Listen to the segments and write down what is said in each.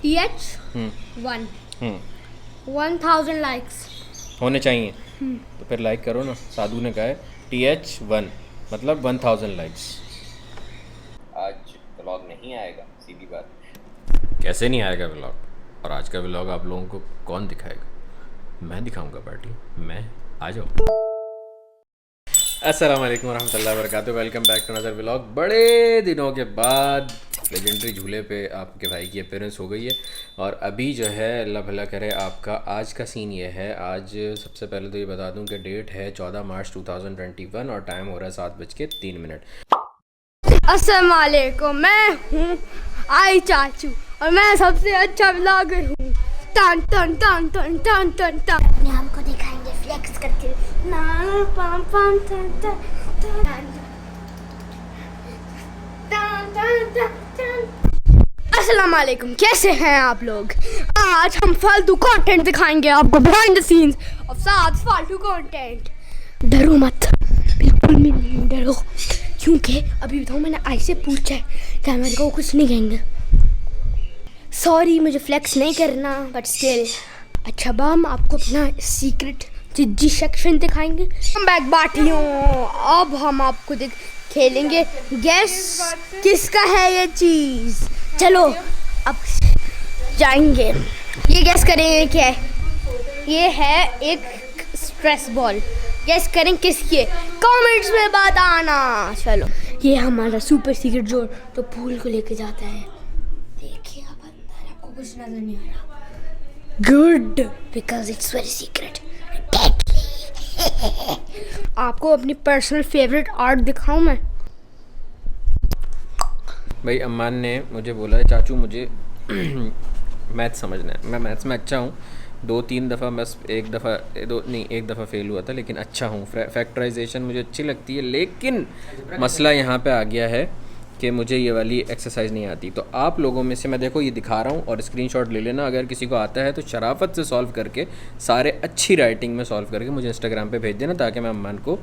TH1 1000 likes होने चाहिए. तो फिर लाइक करो ना. साधु ने कहा है TH1 मतलब 1000 लाइक्स. आज व्लॉग नहीं आएगा, सीधी बात. कैसे नहीं आएगा व्लॉग? और आज का व्लॉग आप लोगों को कौन दिखाएगा? मैं दिखाऊंगा पार्टी. मैं आ जाओ. अस्सलाम वालेकुम रहमतुल्लाहि व बरकातुहू. Welcome back to another vlog. बड़े दिनों के बाद लेजेंडरी झूले पे आपके भाई की अपीयरेंस हो गई है. और अभी जो है अल्लाह भला करे आपका आज का सीन ये है. आज सबसे पहले तो ये बता दूं कि डेट है 14 मार्च 2021 और टाइम हो रहा है 7:03. अस्सलाम वालेकुम, मैं हूँ आई चाचू और मैं सबसे अच्छा ब्लॉगर हूँ. टन टन टन टन टन टन टन अपने आप को दिखाएंगे फ्लेक्स करके. ना पम पम टन टन टन टन टन टन. अस्सलाम वालेकुम, कैसे हैं आप लोग? आज हम फालतू कंटेंट दिखाएंगे आपको, बिहाइंड द सीन्स और साथ फालतू कंटेंट. डरो मत, बिल्कुल भी नहीं डरो, क्योंकि अभी तो मैंने आई से पूछा है कि मेरे को कुछ नहीं कहेंगे. सॉरी, मुझे फ्लेक्स नहीं करना, बट स्टिल. अच्छा बाम, आपको अपना सीक्रेट जिज्जी सेक्शन दिखाएंगे. हम बैक बाटियों. अब हम आपको खेलेंगे गैस किसका है ये चीज़. चलो अब जाएंगे. ये गैस करेंगे क्या है. ये है एक स्ट्रेस बॉल. गैस करें किसकी है, कमेंट्स में बताना. चलो, ये हमारा सुपर सीक्रेट जो तो पूल को लेके जाता है. देखिए अब अंदर आपको कुछ नजर नहीं आ रहा. Good, because it's very secret. आपको अपनी पर्सनल फेवरेट आर्ट दिखाऊं मैं. भाई अम्मान ने मुझे बोला है चाचू मुझे मैथ समझना है. मैं मैथ्स में अच्छा हूँ. 2-3 दफ़ा बस, एक दफ़ा फ़ेल हुआ था, लेकिन अच्छा हूँ. फैक्टराइजेशन मुझे अच्छी लगती है, लेकिन मसला यहाँ पे आ गया है कि मुझे ये वाली एक्सरसाइज नहीं आती. तो आप लोगों में से मैं देखो ये दिखा रहा हूँ और स्क्रीनशॉट ले लेना. अगर किसी को आता है तो शराफत से सॉल्व करके, सारे अच्छी राइटिंग में सॉल्व करके मुझे इंस्टाग्राम पे भेज देना, ताकि मैं अम्मान को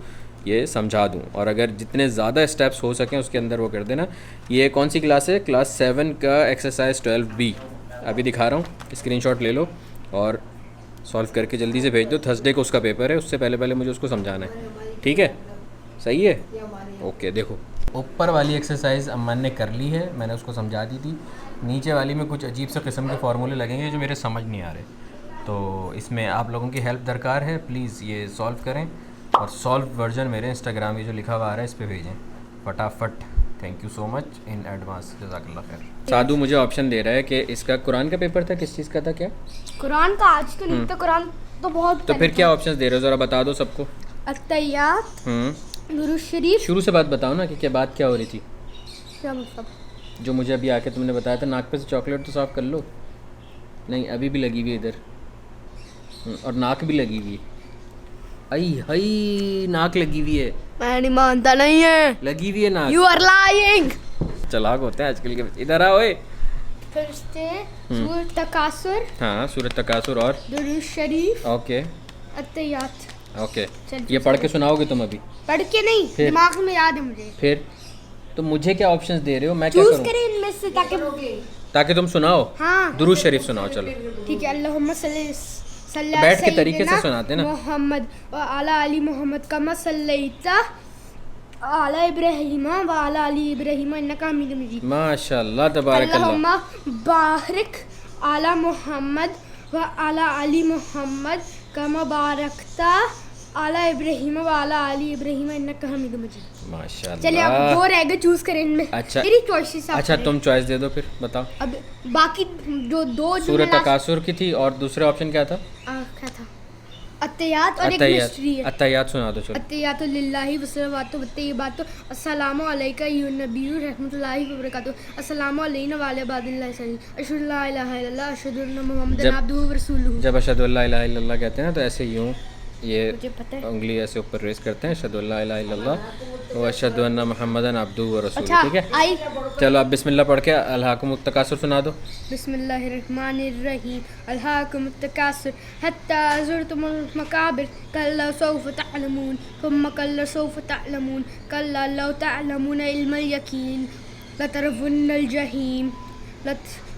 ये समझा दूँ. और अगर जितने ज़्यादा स्टेप्स हो सकें उसके अंदर वो कर देना. ये कौन सी क्लास है? क्लास 7 का एक्सरसाइज 12B अभी दिखा रहा हूँ. स्क्रीनशॉट ले लो और सॉल्व करके जल्दी से भेज दो. थर्सडे को उसका पेपर है, उससे पहले मुझे उसको समझाना है. ठीक है, सही है. ओके, देखो ऊपर वाली एक्सरसाइज अम्मान ने कर ली है, मैंने उसको समझा दी थी. नीचे वाली में कुछ अजीब से किस्म के फार्मूले लगेंगे जो मेरे समझ नहीं आ रहे. तो इसमें आप लोगों की हेल्प दरकार है. प्लीज़ ये सॉल्व करें और सॉल्व वर्जन मेरे इंस्टाग्राम ये जो लिखा हुआ आ रहा है इस पर भेजें फटाफट. Thank you so much in advance. जज़ाकल्लाह खैर. साधु मुझे ऑप्शन दे रहा है कि इसका कुरान का पेपर था. किस चीज़ का था? क्या कुरान का? आज तो नहीं था कुरान तो बहुत. तो फिर क्या ऑप्शंस दे रहे हो, ज़रा बता दो सबको. अत्तहियात, दुरूद शरीफ. शुरू से बात बताओ ना कि क्या बात क्या हो रही थी. क्या मतलब? जो मुझे अभी आके तुमने बताया था नाक पे से चॉकलेट तो साफ़ कर लो. नहीं, अभी भी लगी हुई है इधर, और नाक भी लगी हुई है. आई हई, नाक लगी हुई है. मैं नहीं मानता. नहीं है, लगी हुई है नाक. You are lying. चलाक होते हैं आजकल के बच्चे. इधर आओ. फिर से सूरत तकासुर. हाँ, सूरत तकासुर और दुरूद शरीफ. ओके अत्तहियात. ओके. ये पढ़ के सुनाओगे तुम अभी? पढ़ के नहीं, दिमाग में याद है मुझे. फिर तो मुझे क्या ऑप्शंस दे रहे हो? मैं क्या चूज करूं? करें इनमें से ताकि तुम सुनाओ. हाँ, दुरूद शरीफ सुनाओ. चलो ठीक है. अल्लाहुम्मा सल्ली बैठ के तरीके से सुनाते ना. मोहम्मद व अला अली मोहम्मद कमा सल्लैता अला इब्राहीम व अला अली इब्राहीम इन्नका हमीदुम मजीद. माशाअल्लाह तबारकल्लाह. अल्लाहुम्मा बारिक अला मोहम्मद व अला अली मोहम्मद कमा बारकता अला इब्राहीम व अला अली इब्राहीम इन्नका हमीदुम मजीद. माशाअल्लाह. चलिए अब 2 रह गए, चूज करें इनमें. अच्छा, तेरी चॉइसेस. अच्छा तुम चॉइस दे दो फिर बताओ. अब बाकी जो 2 सूरत तकासुर की थी और दूसरा ऑप्शन क्या था? क्या था? अत्तहियात और एक मिस्ट्री है. अत्तहियात सुना दो. चलो. अत्तहियातु लिल्लाहि वस्सलावातु वत्तय्यिबातु अस्सलामु अलैका अय्युहन नबिय्यु रहमतुल्लाहि व बरकातुहू अस्सलामु अलैना व अला इबादिल्लाहि सल्लिल्लाहु अशहदु अल्ला इलाहा इल्लल्लाह अशहदु अन्ना मुहम्मदन अब्दुहु व रसूलुहु. जब अशहदु अल्ला इलाहा इल्लल्लाह कहते हैं ना तो ऐसे यूँ ये मुझे पता है, उंगली ऐसे ऊपर रेस करते हैं. अशहदु अल्ला इलाहा इल्लल्लाह व अशहदु अन्ना मुहम्मदन अब्दुहु व रसूलुहु. अच्छा, ठीक है. आई. चलो अब बिस्मिल्लाह पढ़ के अल्हाकुमुत तकासुर सुना दो. बिस्मिल्लाहिर्रहमानिर्रहीम. अल्हाकुमुत तकासुर हत्ता ज़ुरतुमुल मकाबिर कल्ला सौफ तअलमून थुम्मा कल्ला सौफ तअलमून कल्ला लौ तअलमून इल्मल यकीन लतरवुन्नल जहीम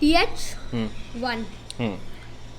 TH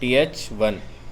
TH 1